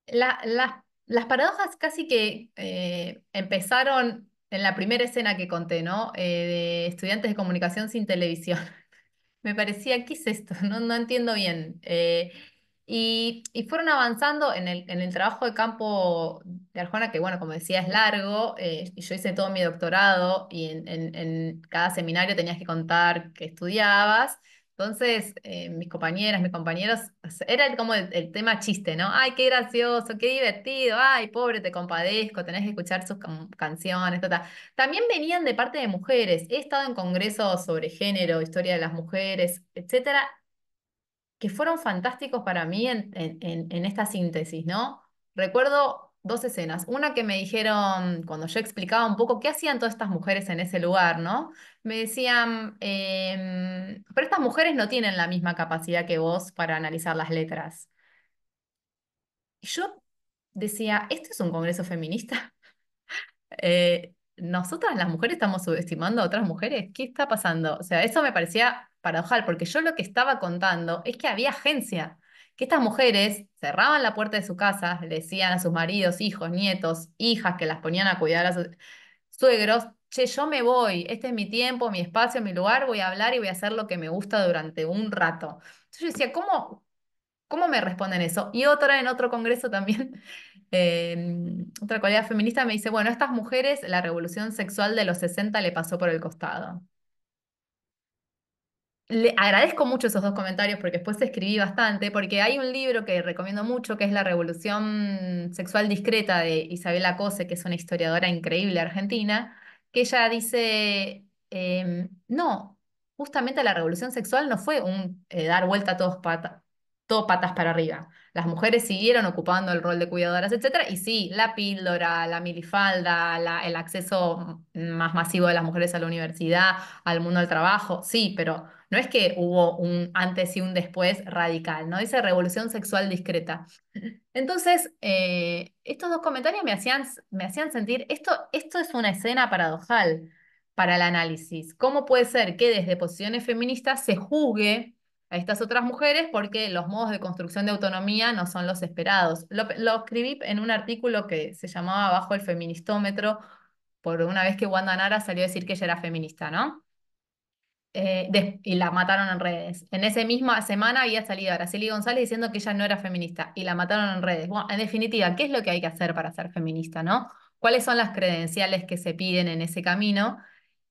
las paradojas casi que empezaron en la primera escena que conté, ¿no? De estudiantes de comunicación sin televisión. Me parecía, ¿qué es esto? No, no entiendo bien. Y fueron avanzando en el trabajo de campo de Arjona, que bueno, como decía, es largo, y yo hice todo mi doctorado y en cada seminario tenías que contar que estudiabas. Entonces, mis compañeras, mis compañeros, era como el tema chiste, ¿no? Ay, qué gracioso, qué divertido, ay, pobre, te compadezco, tenés que escuchar sus canciones, ta, ta. También venían de parte de mujeres. He estado en congresos sobre género, historia de las mujeres, etcétera, que fueron fantásticos para mí en esta síntesis, ¿no? Recuerdo dos escenas. Una que me dijeron, cuando yo explicaba un poco qué hacían todas estas mujeres en ese lugar, ¿no? Me decían, pero estas mujeres no tienen la misma capacidad que vos para analizar las letras. Y yo decía, ¿esto es un congreso feminista? Nosotras las mujeres estamos subestimando a otras mujeres. ¿Qué está pasando? O sea, eso me parecía paradojal, porque yo lo que estaba contando es que había agencia, que estas mujeres cerraban la puerta de su casa, le decían a sus maridos, hijos, nietos, hijas que las ponían a cuidar a sus suegros, che, yo me voy, este es mi tiempo, mi espacio, mi lugar, voy a hablar y voy a hacer lo que me gusta durante un rato. Entonces yo decía, ¿cómo me responden eso? Y otra en otro congreso también, otra colega feminista me dice, bueno, a estas mujeres la revolución sexual de los 60 le pasó por el costado. Le agradezco mucho esos dos comentarios porque después escribí bastante, porque hay un libro que recomiendo mucho que es La Revolución Sexual Discreta de Isabel Cose, que es una historiadora increíble argentina, que ella dice, no, justamente la revolución sexual no fue un dar vuelta a todo patas para arriba. Las mujeres siguieron ocupando el rol de cuidadoras, etcétera, y sí, la píldora, la minifalda, el acceso más masivo de las mujeres a la universidad, al mundo del trabajo, sí, pero no es que hubo un antes y un después radical, ¿no? Dice revolución sexual discreta. Entonces, estos dos comentarios me hacían sentir, esto es una escena paradojal para el análisis. ¿Cómo puede ser que desde posiciones feministas se juzgue a estas otras mujeres porque los modos de construcción de autonomía no son los esperados? Lo escribí en un artículo que se llamaba Bajo el feministómetro, por una vez que Wanda Nara salió a decir que ella era feminista, ¿no? Y la mataron en redes. En esa misma semana había salido Araceli González diciendo que ella no era feminista y la mataron en redes. Bueno, en definitiva, ¿qué es lo que hay que hacer para ser feminista, no? ¿Cuáles son las credenciales que se piden en ese camino?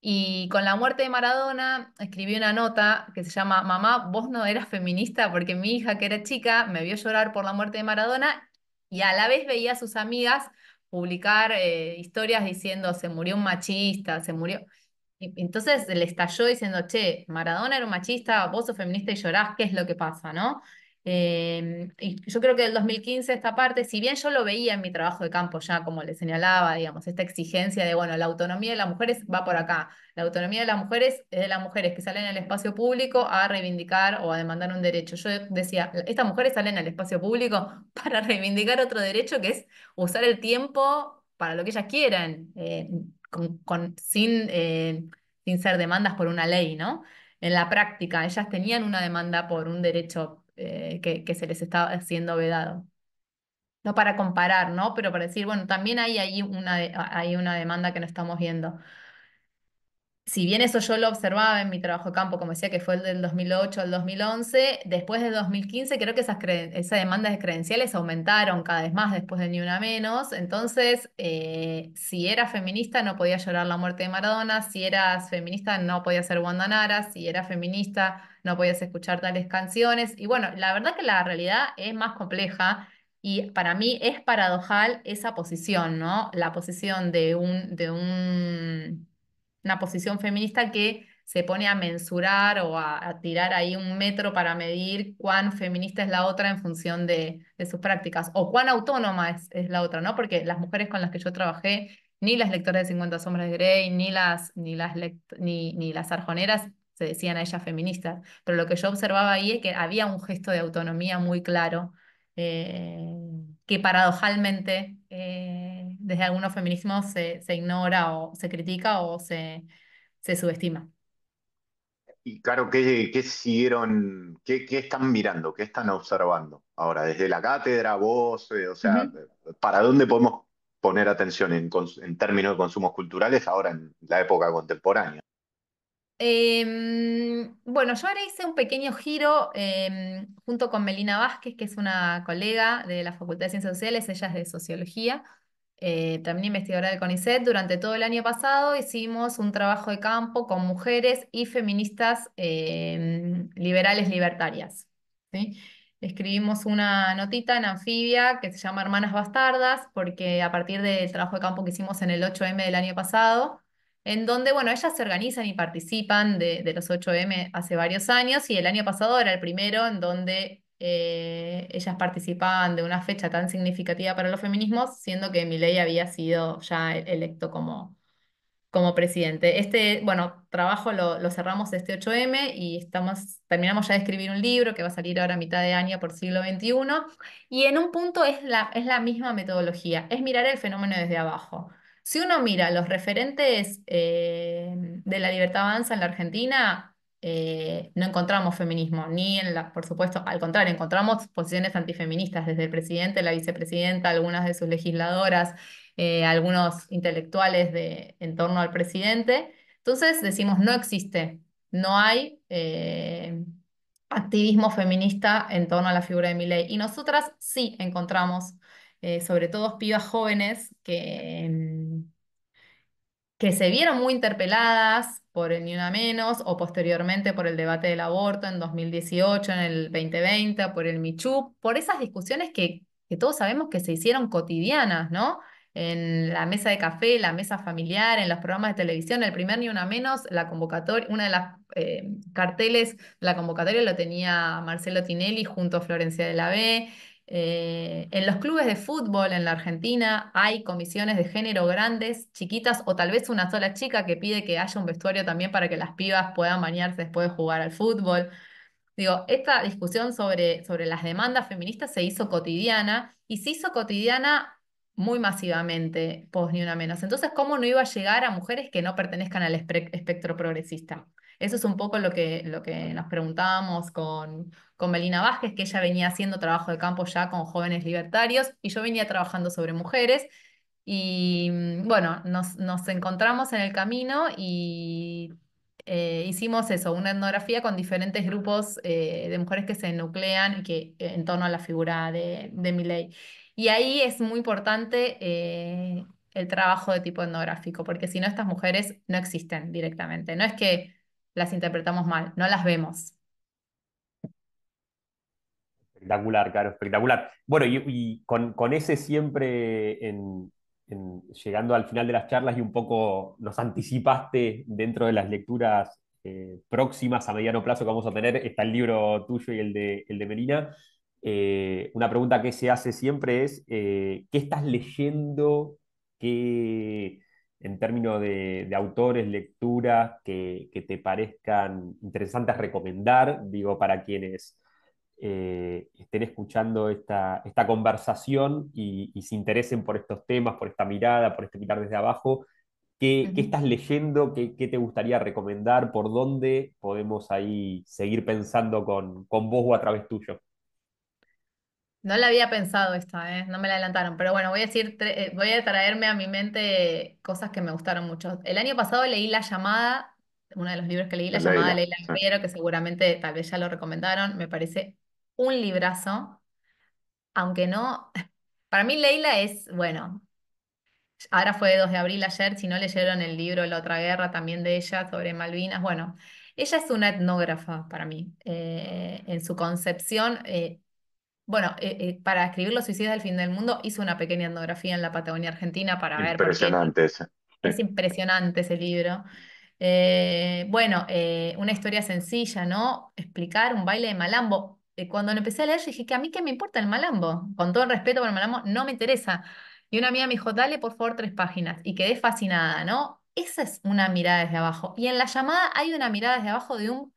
Y con la muerte de Maradona escribí una nota que se llama Mamá, vos no eras feminista porque mi hija, que era chica, me vio llorar por la muerte de Maradona y a la vez veía a sus amigas publicar historias diciendo se murió un machista, se murió. Y entonces le estalló diciendo, che, Maradona era un machista, vos sos feminista y llorás, ¿qué es lo que pasa, no? Y yo creo que del 2015 esta parte, si bien yo lo veía en mi trabajo de campo ya, como le señalaba, digamos, esta exigencia de, bueno, la autonomía de las mujeres va por acá. La autonomía de las mujeres es de las mujeres que salen al espacio público a reivindicar o a demandar un derecho. Yo decía, estas mujeres salen al espacio público para reivindicar otro derecho que es usar el tiempo para lo que ellas quieran, sin ser demandas por una ley, ¿no? En la práctica, ellas tenían una demanda por un derecho que se les estaba siendo vedado. No para comparar, ¿no? Pero para decir, bueno, también hay ahí hay una demanda que no estamos viendo. Si bien eso yo lo observaba en mi trabajo de campo, como decía que fue el del 2008 al 2011, después del 2015 creo que esas demandas de credenciales aumentaron cada vez más después de Ni Una Menos. Entonces, si eras feminista no podías llorar la muerte de Maradona, si eras feminista no podías ser Wanda Nara, si eras feminista no podías escuchar tales canciones. Y bueno, la verdad que la realidad es más compleja. Y para mí es paradojal esa posición, ¿no? La posición una posición feminista que se pone a mensurar o a tirar ahí un metro para medir cuán feminista es la otra en función de sus prácticas o cuán autónoma es la otra, ¿no? Porque las mujeres con las que yo trabajé, ni las lectoras de 50 sombras de Grey, ni las arjoneras se decían a ellas feministas, pero lo que yo observaba ahí es que había un gesto de autonomía muy claro, eh, que paradojalmente desde algunos feminismos se ignora o se critica o se subestima. Y claro, ¿qué siguieron, qué están mirando, qué están observando ahora desde la cátedra, vos, o sea, Ujú. ¿para dónde podemos poner atención en términos de consumos culturales ahora en la época contemporánea? Bueno, yo ahora hice un pequeño giro junto con Melina Vázquez, que es una colega de la Facultad de Ciencias Sociales, ella es de Sociología, también investigadora del CONICET. Durante todo el año pasado hicimos un trabajo de campo con mujeres y feministas liberales libertarias, ¿sí? Escribimos una notita en Anfibia que se llama Hermanas Bastardas, porque a partir del trabajo de campo que hicimos en el 8M del año pasado, en donde, bueno, ellas se organizan y participan de los 8M hace varios años y el año pasado era el primero en donde ellas participaban de una fecha tan significativa para los feminismos, siendo que Milei había sido ya electo como presidente. Este, bueno, trabajo lo cerramos este 8M y terminamos ya de escribir un libro que va a salir ahora a mitad de año por siglo XXI. Y en un punto es la misma metodología, es mirar el fenómeno desde abajo. Si uno mira los referentes de la libertad avanza en la Argentina, no encontramos feminismo, ni por supuesto, al contrario, encontramos posiciones antifeministas desde el presidente, la vicepresidenta, algunas de sus legisladoras, algunos intelectuales en torno al presidente. Entonces decimos, no existe, no hay activismo feminista en torno a la figura de Milei. Y nosotras sí encontramos, sobre todo pibas jóvenes que se vieron muy interpeladas por el Ni Una Menos o posteriormente por el debate del aborto en 2018, en el 2020, por el Michu, por esas discusiones que todos sabemos que se hicieron cotidianas, ¿no? En la mesa de café, la mesa familiar, en los programas de televisión, el primer Ni Una Menos, la convocatoria, una de las carteles de la convocatoria lo tenía Marcelo Tinelli junto a Florencia de la B. En los clubes de fútbol en la Argentina hay comisiones de género grandes, chiquitas o tal vez una sola chica que pide que haya un vestuario también para que las pibas puedan bañarse después de jugar al fútbol. Digo, esta discusión sobre las demandas feministas se hizo cotidiana y se hizo cotidiana muy masivamente, post Ni Una Menos. Entonces, ¿cómo no iba a llegar a mujeres que no pertenezcan al espectro progresista? Eso es un poco lo que nos preguntábamos con Melina Vázquez, que ella venía haciendo trabajo de campo ya con jóvenes libertarios y yo venía trabajando sobre mujeres. Y bueno, nos encontramos en el camino y hicimos eso, una etnografía con diferentes grupos de mujeres que se nuclean en torno a la figura de Milei. Y ahí es muy importante el trabajo de tipo etnográfico, porque si no, estas mujeres no existen directamente. No es que las interpretamos mal, no las vemos. Espectacular, claro, espectacular. Bueno, y con ese siempre llegando al final de las charlas y un poco nos anticipaste dentro de las lecturas próximas a mediano plazo que vamos a tener, está el libro tuyo y el de Melina. una pregunta que se hace siempre es, ¿qué estás leyendo? ¿Qué, en términos de autores, lecturas que te parezcan interesantes recomendar? Digo, para quienes estén escuchando esta conversación y se interesen por estos temas, por esta mirada, por este mirar desde abajo. ¿Qué Ujú. estás leyendo? ¿Qué te gustaría recomendar? ¿Por dónde podemos ahí seguir pensando con vos o a través tuyo? No la había pensado esta, ¿eh? No me la adelantaron, pero bueno, voy a decir, voy a traerme a mi mente cosas que me gustaron mucho. El año pasado leí La Llamada, uno de los libros que leí, La de Llamada de Leila. Leila Sí. Guerriero, que seguramente tal vez ya lo recomendaron, me parece un librazo, aunque no, para mí Leila es, bueno, ahora fue 2 de abril ayer, si no leyeron el libro La Otra Guerra también de ella sobre Malvinas, bueno, ella es una etnógrafa para mí, en su concepción. Bueno, para escribir Los suicidios del fin del mundo hizo una pequeña etnografía en la Patagonia Argentina para ver por qué Impresionante ese. Sí. es impresionante ese libro. Bueno, una historia sencilla, ¿no? Explicar un baile de malambo. Cuando lo empecé a leer, yo dije que a mí qué me importa el malambo. Con todo el respeto por el malambo, no me interesa. Y una amiga me dijo, dale por favor 3 páginas. Y quedé fascinada, ¿no? Esa es una mirada desde abajo. Y en la llamada hay una mirada desde abajo de un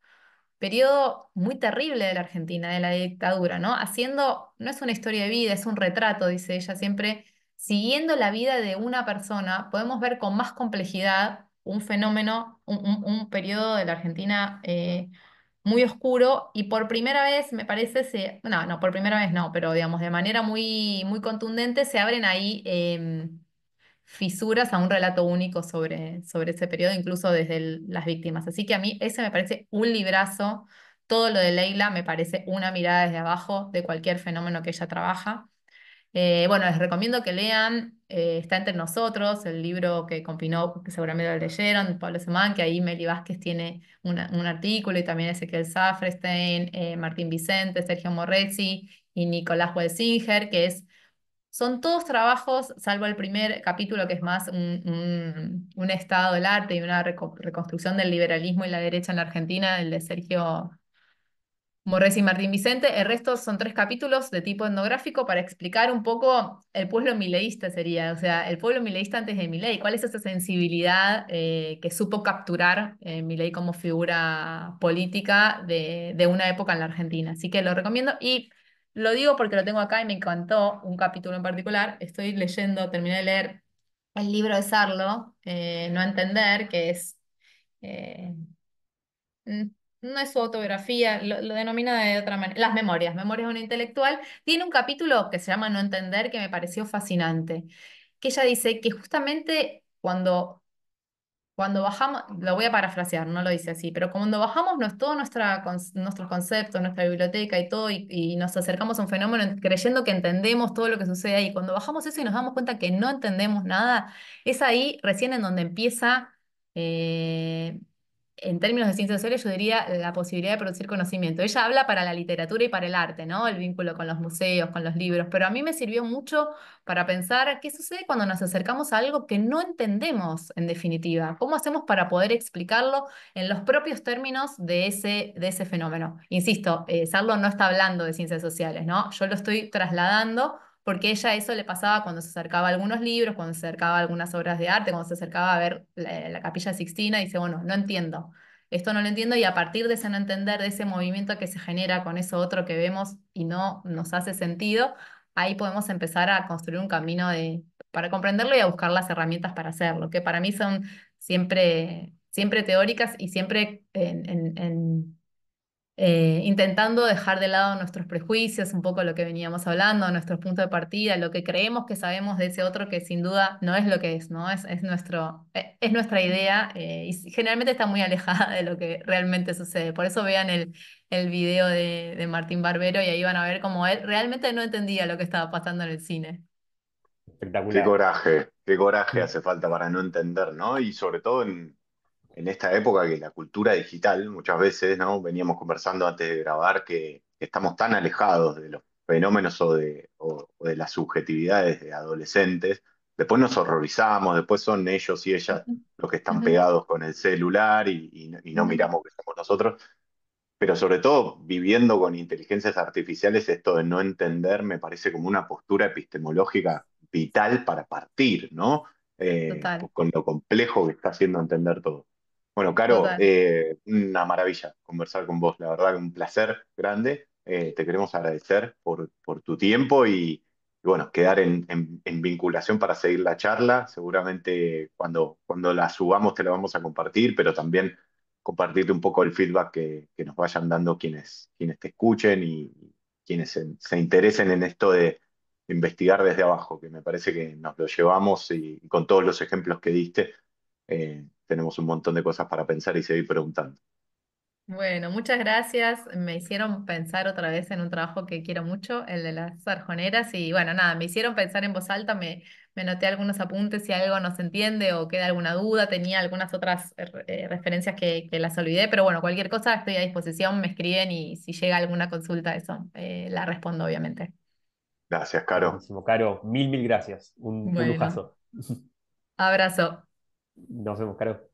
periodo muy terrible de la Argentina, de la dictadura, ¿no? Haciendo, no es una historia de vida, es un retrato, dice ella siempre, siguiendo la vida de una persona, podemos ver con más complejidad un fenómeno, un periodo de la Argentina muy oscuro y por primera vez, me parece, no, no, por primera vez no, pero digamos, de manera muy, muy contundente se abren ahí fisuras a un relato único sobre ese periodo, incluso desde las víctimas. Así que a mí ese me parece un librazo. Todo lo de Leila me parece una mirada desde abajo de cualquier fenómeno que ella trabaja. Bueno, les recomiendo que lean Está entre nosotros, el libro que compiló, que seguramente lo leyeron, Pablo Semán, que ahí Meli Vázquez tiene un artículo y también Ezequiel Safrestein, Martín Vicente, Sergio Morresi y Nicolás Huelsinger, que son todos trabajos, salvo el primer capítulo que es más un estado del arte y una reconstrucción del liberalismo y la derecha en la Argentina, el de Sergio Morrés y Martín Vicente. El resto son 3 capítulos de tipo etnográfico para explicar un poco el pueblo mileísta sería, o sea, el pueblo mileísta antes de Milei. ¿Cuál es esa sensibilidad que supo capturar Milei como figura política de una época en la Argentina? Así que lo recomiendo y lo digo porque lo tengo acá y me encantó un capítulo en particular. Estoy leyendo, terminé de leer el libro de Sarlo, No entender, que es... eh, mm, no es su autobiografía, lo denomina de otra manera. Las memorias, Memorias de una intelectual. Tiene un capítulo que se llama No entender que me pareció fascinante, que ella dice que justamente cuando bajamos, lo voy a parafrasear, no lo dice así, pero cuando bajamos todos nuestros conceptos, nuestra biblioteca y todo, y nos acercamos a un fenómeno creyendo que entendemos todo lo que sucede ahí, cuando bajamos eso y nos damos cuenta que no entendemos nada, es ahí recién en donde empieza, eh, en términos de ciencias sociales, yo diría la posibilidad de producir conocimiento. Ella habla para la literatura y para el arte, ¿no? El vínculo con los museos, con los libros, pero a mí me sirvió mucho para pensar qué sucede cuando nos acercamos a algo que no entendemos en definitiva. ¿Cómo hacemos para poder explicarlo en los propios términos de ese fenómeno? Insisto, Sarlo no está hablando de ciencias sociales, ¿no? Yo lo estoy trasladando porque ella eso le pasaba cuando se acercaba a algunos libros, cuando se acercaba a algunas obras de arte, cuando se acercaba a ver la Capilla Sixtina y dice, bueno, no entiendo. Esto no lo entiendo y a partir de ese no entender, de ese movimiento que se genera con eso otro que vemos y no nos hace sentido, ahí podemos empezar a construir un camino para comprenderlo y a buscar las herramientas para hacerlo, que para mí son siempre, siempre teóricas y siempre intentando dejar de lado nuestros prejuicios, un poco lo que veníamos hablando, nuestros puntos de partida, lo que creemos que sabemos de ese otro que sin duda no es lo que es, ¿no? Es nuestra idea y generalmente está muy alejada de lo que realmente sucede. Por eso vean el video de Martín Barbero y ahí van a ver cómo él realmente no entendía lo que estaba pasando en el cine. Espectacular. Qué coraje Mm. hace falta para no entender, ¿no? Y sobre todo en esta época que la cultura digital, muchas veces, ¿no? Veníamos conversando antes de grabar que estamos tan alejados de los fenómenos o de las subjetividades de adolescentes. Después nos horrorizamos, después son ellos y ellas Ujú, los que están ujú, pegados con el celular y no ujú, miramos que somos nosotros. pero sobre todo viviendo con inteligencias artificiales, esto de no entender me parece como una postura epistemológica vital para partir, ¿no? Total, Con lo complejo que está haciendo entender todo. Bueno, Caro, total. una maravilla conversar con vos, la verdad, un placer grande. Te queremos agradecer por tu tiempo y bueno, quedar en vinculación para seguir la charla. Seguramente cuando la subamos te la vamos a compartir, pero también compartirte un poco el feedback que nos vayan dando quienes te escuchen y quienes se interesen en esto de investigar desde abajo, que me parece que nos lo llevamos y con todos los ejemplos que diste, tenemos un montón de cosas para pensar y seguir preguntando. Bueno, muchas gracias. Me hicieron pensar otra vez en un trabajo que quiero mucho, el de las arjoneras. Y bueno, nada, me hicieron pensar en voz alta, me noté algunos apuntes si algo no se entiende o queda alguna duda. Tenía algunas otras referencias que las olvidé, pero bueno, cualquier cosa estoy a disposición, me escriben y si llega alguna consulta, eso, la respondo obviamente. Gracias, Caro. Buenísimo, Caro. Mil gracias. Un Bueno, lujazo. abrazo. Nos vemos, Caro.